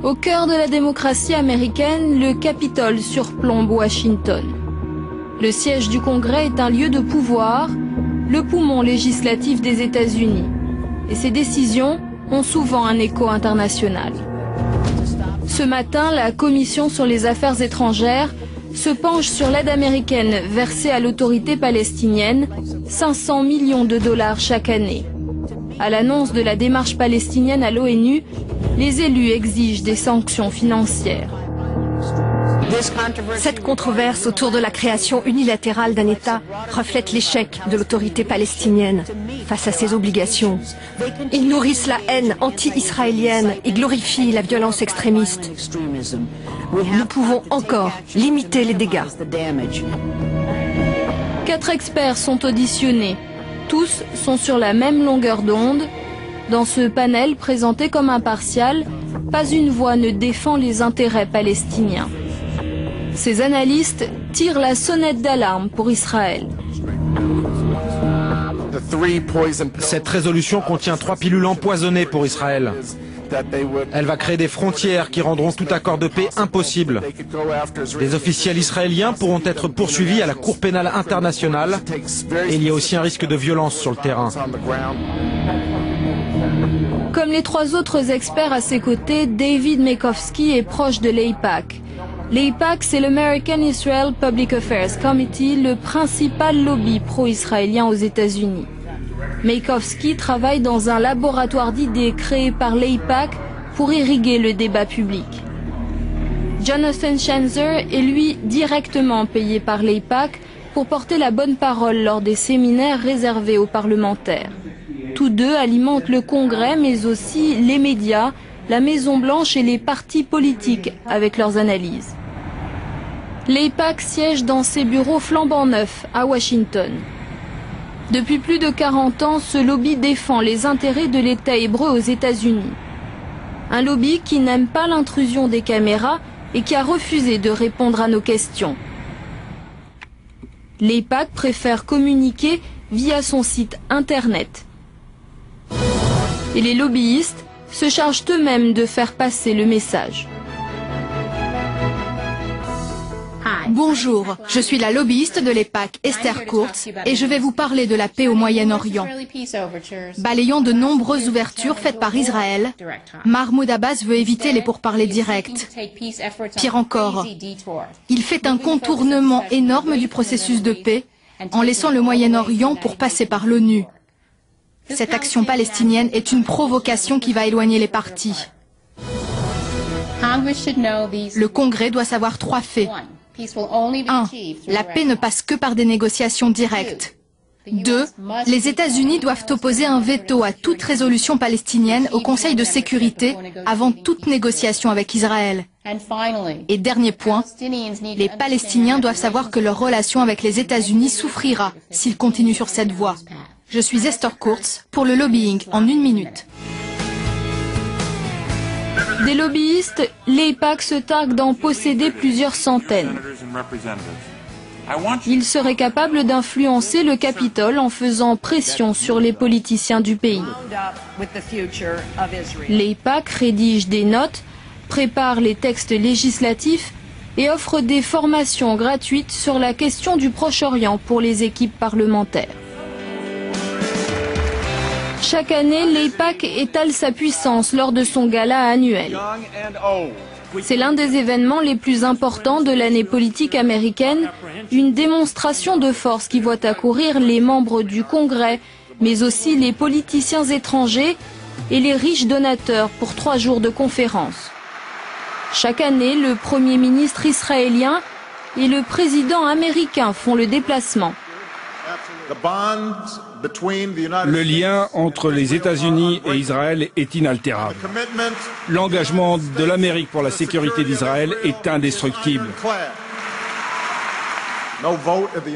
Au cœur de la démocratie américaine, le Capitole surplombe Washington. Le siège du Congrès est un lieu de pouvoir, le poumon législatif des États-Unis. Et ses décisions ont souvent un écho international. Ce matin, la Commission sur les affaires étrangères se penche sur l'aide américaine versée à l'autorité palestinienne, 500 millions de dollars chaque année. À l'annonce de la démarche palestinienne à l'ONU, les élus exigent des sanctions financières. Cette controverse autour de la création unilatérale d'un État reflète l'échec de l'autorité palestinienne face à ses obligations. Ils nourrissent la haine anti-israélienne et glorifient la violence extrémiste. Nous pouvons encore limiter les dégâts. 4 experts sont auditionnés. Tous sont sur la même longueur d'onde. Dans ce panel présenté comme impartial, pas une voix ne défend les intérêts palestiniens. Ces analystes tirent la sonnette d'alarme pour Israël. Cette résolution contient 3 pilules empoisonnées pour Israël. Elle va créer des frontières qui rendront tout accord de paix impossible. Les officiels israéliens pourront être poursuivis à la Cour pénale internationale et il y a aussi un risque de violence sur le terrain. Comme les 3 autres experts à ses côtés, David Mekowski est proche de l'AIPAC. L'AIPAC, c'est l'American Israel Public Affairs Committee, le principal lobby pro-israélien aux États-Unis. Mekowski travaille dans un laboratoire d'idées créé par l'AIPAC pour irriguer le débat public. Jonathan Schanzer est lui directement payé par l'AIPAC pour porter la bonne parole lors des séminaires réservés aux parlementaires. Tous deux alimentent le Congrès, mais aussi les médias, la Maison-Blanche et les partis politiques avec leurs analyses. L'AIPAC siège dans ses bureaux flambant neufs à Washington. Depuis plus de 40 ans, ce lobby défend les intérêts de l'État hébreu aux États-Unis. Un lobby qui n'aime pas l'intrusion des caméras et qui a refusé de répondre à nos questions. L'AIPAC préfère communiquer via son site internet. Et les lobbyistes se chargent eux-mêmes de faire passer le message. Bonjour, je suis la lobbyiste de l'AIPAC, Esther Kurtz, et je vais vous parler de la paix au Moyen-Orient. Balayant de nombreuses ouvertures faites par Israël, Mahmoud Abbas veut éviter les pourparlers directs. Pire encore, il fait un contournement énorme du processus de paix en laissant le Moyen-Orient pour passer par l'ONU. Cette action palestinienne est une provocation qui va éloigner les partis. Le Congrès doit savoir 3 faits. 1. La paix ne passe que par des négociations directes. 2. Les États-Unis doivent opposer un veto à toute résolution palestinienne au Conseil de sécurité avant toute négociation avec Israël. Et dernier point, les Palestiniens doivent savoir que leur relation avec les États-Unis souffrira s'ils continuent sur cette voie. Je suis Esther Kurtz pour le lobbying en 1 minute. Des lobbyistes, l'AIPAC se targue d'en posséder plusieurs centaines. Ils seraient capables d'influencer le Capitole en faisant pression sur les politiciens du pays. L'AIPAC rédige des notes, prépare les textes législatifs et offre des formations gratuites sur la question du Proche-Orient pour les équipes parlementaires. Chaque année, l'AIPAC étale sa puissance lors de son gala annuel. C'est l'un des événements les plus importants de l'année politique américaine, une démonstration de force qui voit accourir les membres du Congrès, mais aussi les politiciens étrangers et les riches donateurs pour 3 jours de conférences. Chaque année, le Premier ministre israélien et le président américain font le déplacement. Le lien entre les États-Unis et Israël est inaltérable. L'engagement de l'Amérique pour la sécurité d'Israël est indestructible.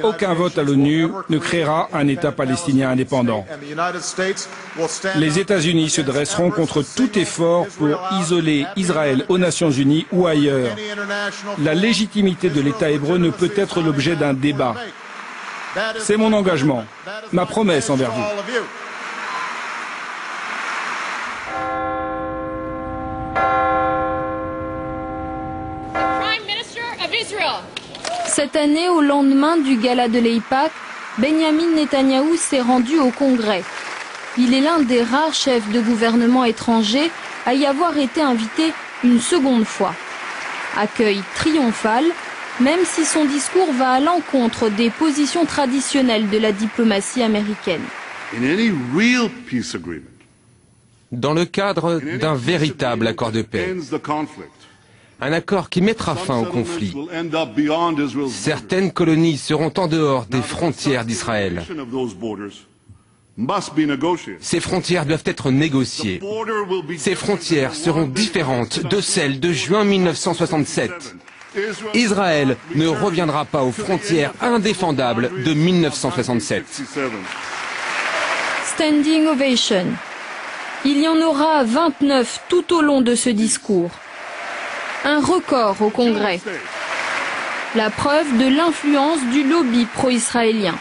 Aucun vote à l'ONU ne créera un État palestinien indépendant. Les États-Unis se dresseront contre tout effort pour isoler Israël aux Nations Unies ou ailleurs. La légitimité de l'État hébreu ne peut être l'objet d'un débat. C'est mon engagement, ma promesse envers vous. Cette année, au lendemain du gala de l'AIPAC, Benjamin Netanyahou s'est rendu au Congrès. Il est l'un des rares chefs de gouvernement étrangers à y avoir été invité une seconde fois. Accueil triomphal, même si son discours va à l'encontre des positions traditionnelles de la diplomatie américaine. Dans le cadre d'un véritable accord de paix, un accord qui mettra fin au conflit, certaines colonies seront en dehors des frontières d'Israël. Ces frontières doivent être négociées. Ces frontières seront différentes de celles de juin 1967. Israël ne reviendra pas aux frontières indéfendables de 1967. Standing ovation. Il y en aura 29 tout au long de ce discours. Un record au Congrès. La preuve de l'influence du lobby pro-israélien.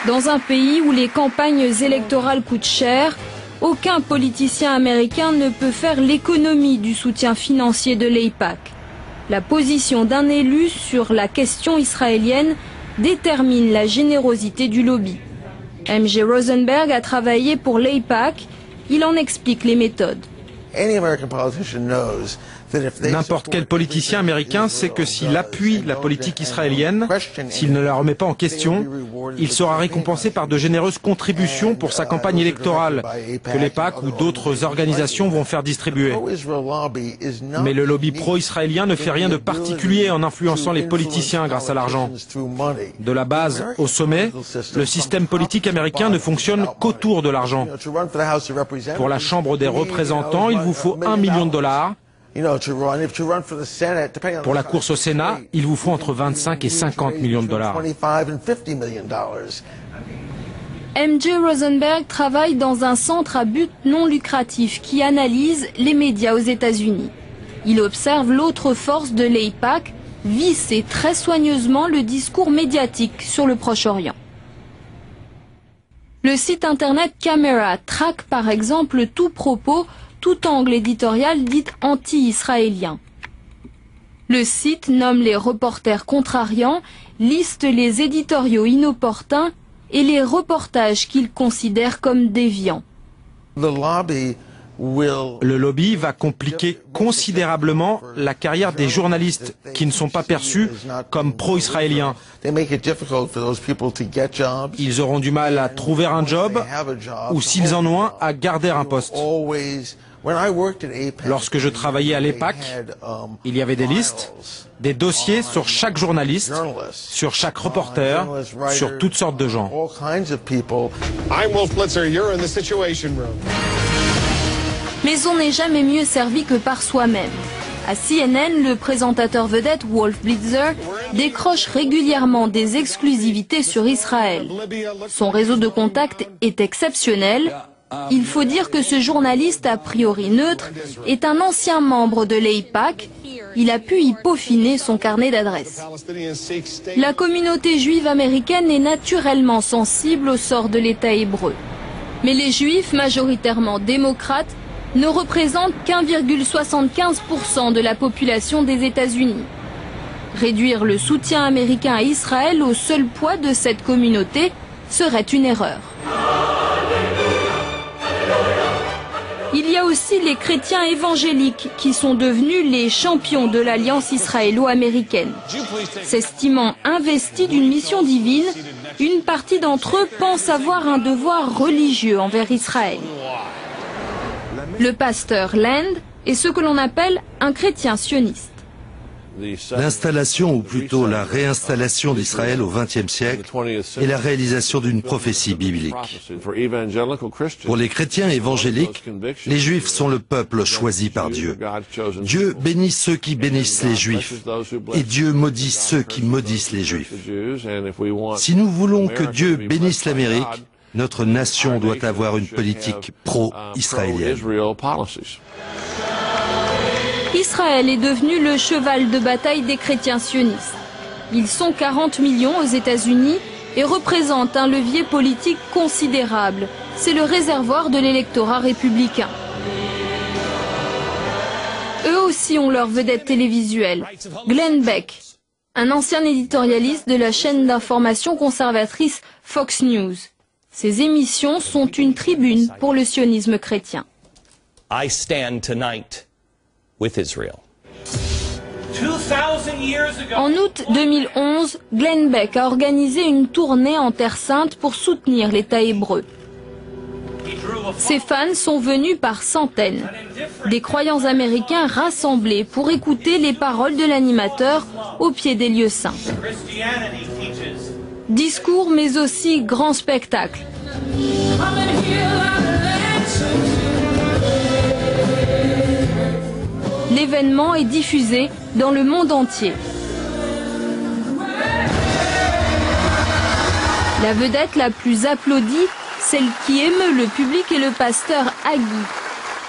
Dans un pays où les campagnes électorales coûtent cher, aucun politicien américain ne peut faire l'économie du soutien financier de l'AIPAC. La position d'un élu sur la question israélienne détermine la générosité du lobby. M.J. Rosenberg a travaillé pour l'AIPAC. Il en explique les méthodes. N'importe quel politicien américain sait que s'il appuie la politique israélienne, s'il ne la remet pas en question, il sera récompensé par de généreuses contributions pour sa campagne électorale que l'AIPAC ou d'autres organisations vont faire distribuer. Mais le lobby pro-israélien ne fait rien de particulier en influençant les politiciens grâce à l'argent. De la base au sommet, le système politique américain ne fonctionne qu'autour de l'argent. Pour la Chambre des représentants, il vous faut $1 million. Pour la course au Sénat, il vous faut entre 25 et 50 millions de dollars. M.J. Rosenberg travaille dans un centre à but non lucratif qui analyse les médias aux États-Unis. Il observe l'autre force de l'AIPAC, visser très soigneusement le discours médiatique sur le Proche-Orient. Le site internet Camera traque par exemple tout propos, tout angle éditorial dit anti-israélien. Le site nomme les reporters contrariants, liste les éditoriaux inopportuns et les reportages qu'il considère comme déviants. Le lobby va compliquer considérablement la carrière des journalistes qui ne sont pas perçus comme pro-israéliens. Ils auront du mal à trouver un job ou, s'ils en ont un, à garder un poste. Lorsque je travaillais à l'AIPAC, il y avait des listes, des dossiers sur chaque journaliste, sur chaque reporter, sur toutes sortes de gens. Mais on n'est jamais mieux servi que par soi-même. À CNN, le présentateur vedette Wolf Blitzer décroche régulièrement des exclusivités sur Israël. Son réseau de contacts est exceptionnel. Il faut dire que ce journaliste a priori neutre est un ancien membre de l'AIPAC. Il a pu y peaufiner son carnet d'adresses. La communauté juive américaine est naturellement sensible au sort de l'État hébreu. Mais les juifs, majoritairement démocrates, ne représentent qu'1,75% de la population des États-Unis. Réduire le soutien américain à Israël au seul poids de cette communauté serait une erreur. Il y a aussi les chrétiens évangéliques qui sont devenus les champions de l'alliance israélo-américaine. S'estimant investis d'une mission divine, une partie d'entre eux pense avoir un devoir religieux envers Israël. Le pasteur Land est ce que l'on appelle un chrétien sioniste. L'installation, ou plutôt la réinstallation d'Israël au XXe siècle est la réalisation d'une prophétie biblique. Pour les chrétiens évangéliques, les Juifs sont le peuple choisi par Dieu. Dieu bénit ceux qui bénissent les Juifs, et Dieu maudit ceux qui maudissent les Juifs. Si nous voulons que Dieu bénisse l'Amérique, notre nation doit avoir une politique pro-israélienne. Israël est devenu le cheval de bataille des chrétiens sionistes. Ils sont 40 millions aux États-Unis et représentent un levier politique considérable. C'est le réservoir de l'électorat républicain. Eux aussi ont leur vedette télévisuelle, Glenn Beck, un ancien éditorialiste de la chaîne d'information conservatrice Fox News. Ces émissions sont une tribune pour le sionisme chrétien. I stand tonight with Israel. En août 2011, Glenn Beck a organisé une tournée en Terre Sainte pour soutenir l'État hébreu. Ses fans sont venus par centaines. Des croyants américains rassemblés pour écouter les paroles de l'animateur au pied des lieux saints. Discours mais aussi grand spectacle. L'événement est diffusé dans le monde entier. La vedette la plus applaudie, celle qui émeut le public, est le pasteur Hagee.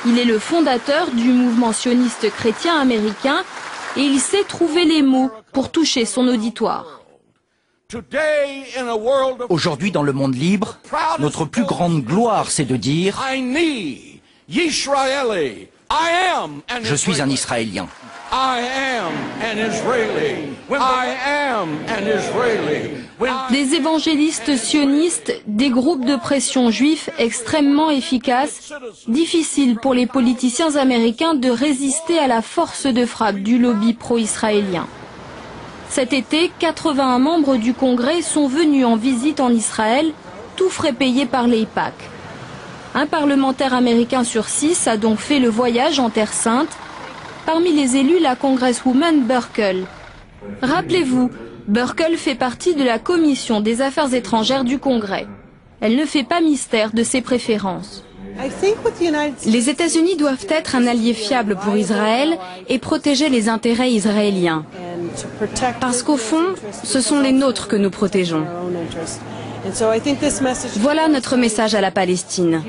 Il est le fondateur du mouvement sioniste chrétien américain et il sait trouver les mots pour toucher son auditoire. Aujourd'hui, dans le monde libre, notre plus grande gloire, c'est de dire « Je suis un Israélien ». Des évangélistes sionistes, des groupes de pression juifs extrêmement efficaces, difficile pour les politiciens américains de résister à la force de frappe du lobby pro-israélien. Cet été, 81 membres du Congrès sont venus en visite en Israël, tout frais payés par l'AIPAC. Un parlementaire américain sur 6 a donc fait le voyage en Terre Sainte. Parmi les élus, la congresswoman Burkle. Rappelez-vous, Burkle fait partie de la commission des affaires étrangères du Congrès. Elle ne fait pas mystère de ses préférences. Les États-Unis doivent être un allié fiable pour Israël et protéger les intérêts israéliens. Parce qu'au fond, ce sont les nôtres que nous protégeons. Voilà notre message à la Palestine.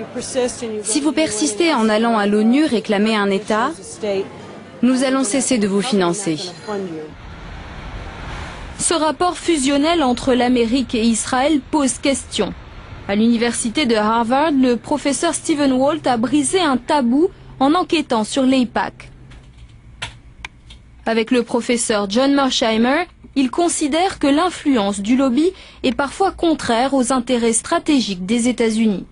Si vous persistez en allant à l'ONU réclamer un État, nous allons cesser de vous financer. Ce rapport fusionnel entre l'Amérique et Israël pose question. À l'université de Harvard, le professeur Stephen Walt a brisé un tabou en enquêtant sur l'AIPAC. Avec le professeur John Mearsheimer, il considère que l'influence du lobby est parfois contraire aux intérêts stratégiques des États-Unis.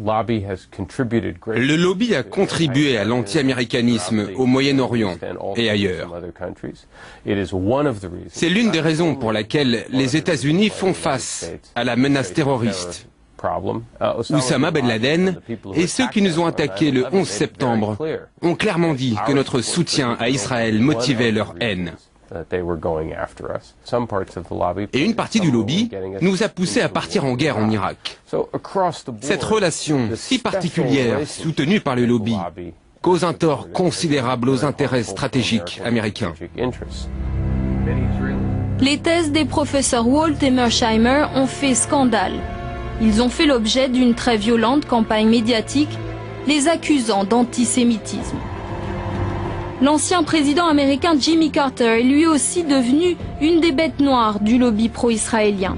Le lobby a contribué à l'anti-américanisme au Moyen-Orient et ailleurs. C'est l'une des raisons pour laquelle les États-Unis font face à la menace terroriste. Oussama Ben Laden et ceux qui nous ont attaqués le 11 septembre ont clairement dit que notre soutien à Israël motivait leur haine. Et une partie du lobby nous a poussés à partir en guerre en Irak. Cette relation si particulière, soutenue par le lobby, cause un tort considérable aux intérêts stratégiques américains. Les thèses des professeurs Walt et Mearsheimer ont fait scandale. Ils ont fait l'objet d'une très violente campagne médiatique, les accusant d'antisémitisme. L'ancien président américain Jimmy Carter est lui aussi devenu une des bêtes noires du lobby pro-israélien.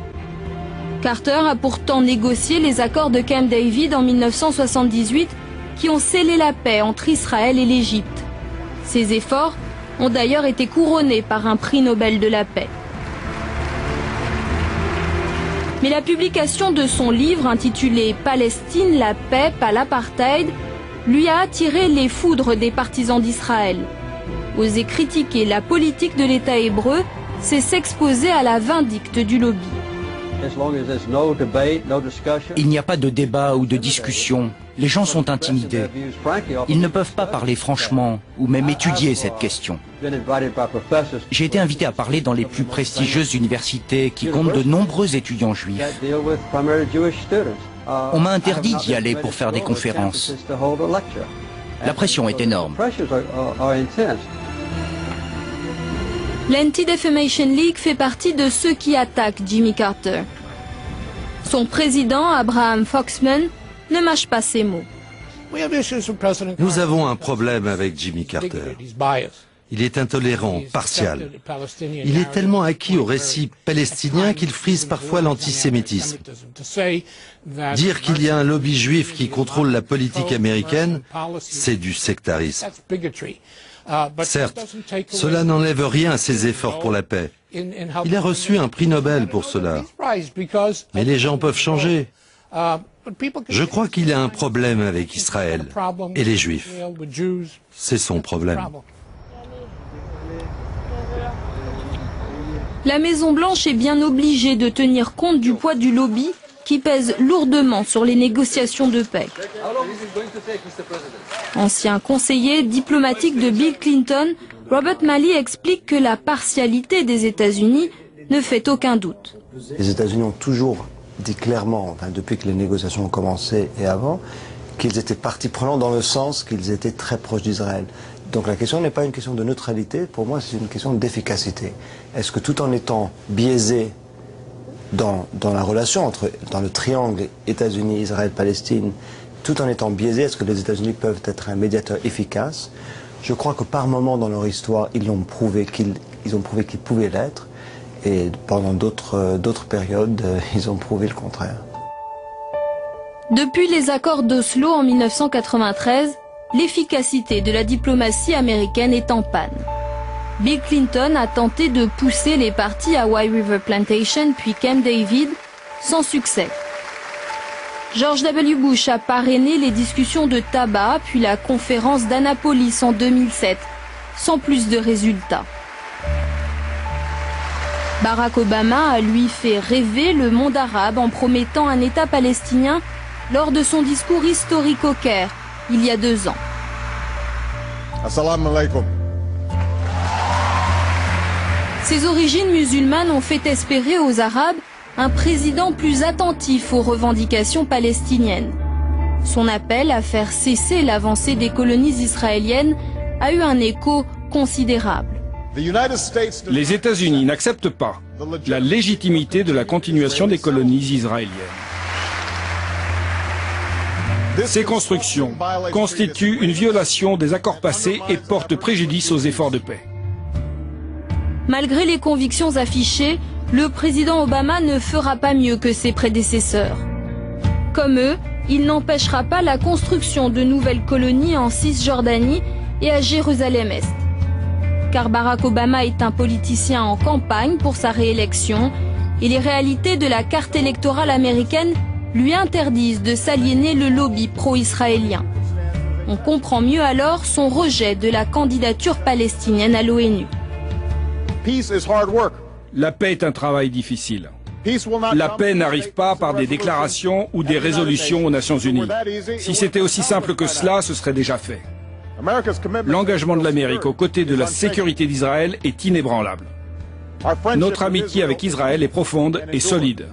Carter a pourtant négocié les accords de Camp David en 1978 qui ont scellé la paix entre Israël et l'Égypte. Ces efforts ont d'ailleurs été couronnés par un prix Nobel de la paix. Mais la publication de son livre intitulé « Palestine, la paix, pas l'apartheid » lui a attiré les foudres des partisans d'Israël. Oser critiquer la politique de l'État hébreu, c'est s'exposer à la vindicte du lobby. Il n'y a pas de débat ou de discussion. Les gens sont intimidés. Ils ne peuvent pas parler franchement ou même étudier cette question. J'ai été invité à parler dans les plus prestigieuses universités qui comptent de nombreux étudiants juifs. On m'a interdit d'y aller pour faire des conférences. La pression est énorme. L'Anti-Defamation League fait partie de ceux qui attaquent Jimmy Carter. Son président, Abraham Foxman, ne mâche pas ses mots. Nous avons un problème avec Jimmy Carter. Il est intolérant, partial. Il est tellement acquis au récit palestinien qu'il frise parfois l'antisémitisme. Dire qu'il y a un lobby juif qui contrôle la politique américaine, c'est du sectarisme. Certes, cela n'enlève rien à ses efforts pour la paix. Il a reçu un prix Nobel pour cela. Mais les gens peuvent changer. Je crois qu'il a un problème avec Israël et les Juifs. C'est son problème. La Maison-Blanche est bien obligée de tenir compte du poids du lobby qui pèse lourdement sur les négociations de paix. Ancien conseiller diplomatique de Bill Clinton, Robert Malley explique que la partialité des États-Unis ne fait aucun doute. Les États-Unis ont toujours dit clairement, depuis que les négociations ont commencé et avant, qu'ils étaient partie prenante dans le sens qu'ils étaient très proches d'Israël. Donc la question n'est pas une question de neutralité, pour moi c'est une question d'efficacité. Est-ce que tout en étant biaisé dans la relation dans le triangle États-Unis, Israël, Palestine, tout en étant biaisé, est-ce que les États-Unis peuvent être un médiateur efficace? Je crois que par moment dans leur histoire, ils ont prouvé qu'ils pouvaient l'être, et pendant d'autres périodes, ils ont prouvé le contraire. Depuis les accords d'Oslo en 1993, l'efficacité de la diplomatie américaine est en panne. Bill Clinton a tenté de pousser les partis à White River Plantation puis Camp David, sans succès. George W. Bush a parrainé les discussions de tabac puis la conférence d'Annapolis en 2007, sans plus de résultats. Barack Obama a lui fait rêver le monde arabe en promettant un État palestinien lors de son discours historique au Caire, il y a 2 ans. Assalamu alaikum. Ses origines musulmanes ont fait espérer aux Arabes un président plus attentif aux revendications palestiniennes. Son appel à faire cesser l'avancée des colonies israéliennes a eu un écho considérable. Les États-Unis n'acceptent pas la légitimité de la continuation des colonies israéliennes. Ces constructions constituent une violation des accords passés et portent préjudice aux efforts de paix. Malgré les convictions affichées, le président Obama ne fera pas mieux que ses prédécesseurs. Comme eux, il n'empêchera pas la construction de nouvelles colonies en Cisjordanie et à Jérusalem-Est. Car Barack Obama est un politicien en campagne pour sa réélection et les réalités de la carte électorale américaine lui interdisent de s'aliéner le lobby pro-israélien. On comprend mieux alors son rejet de la candidature palestinienne à l'ONU. La paix est un travail difficile. La paix n'arrive pas par des déclarations ou des résolutions aux Nations Unies. Si c'était aussi simple que cela, ce serait déjà fait. L'engagement de l'Amérique aux côtés de la sécurité d'Israël est inébranlable. Notre amitié avec Israël est profonde et solide.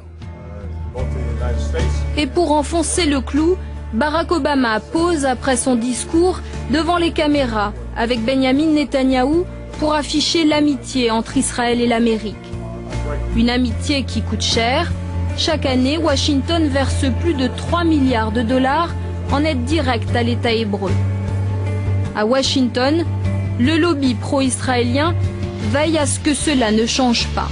Et pour enfoncer le clou, Barack Obama pose après son discours devant les caméras avec Benjamin Netanyahou pour afficher l'amitié entre Israël et l'Amérique. Une amitié qui coûte cher. Chaque année, Washington verse plus de 3 milliards de dollars en aide directe à l'État hébreu. À Washington, le lobby pro-israélien veille à ce que cela ne change pas.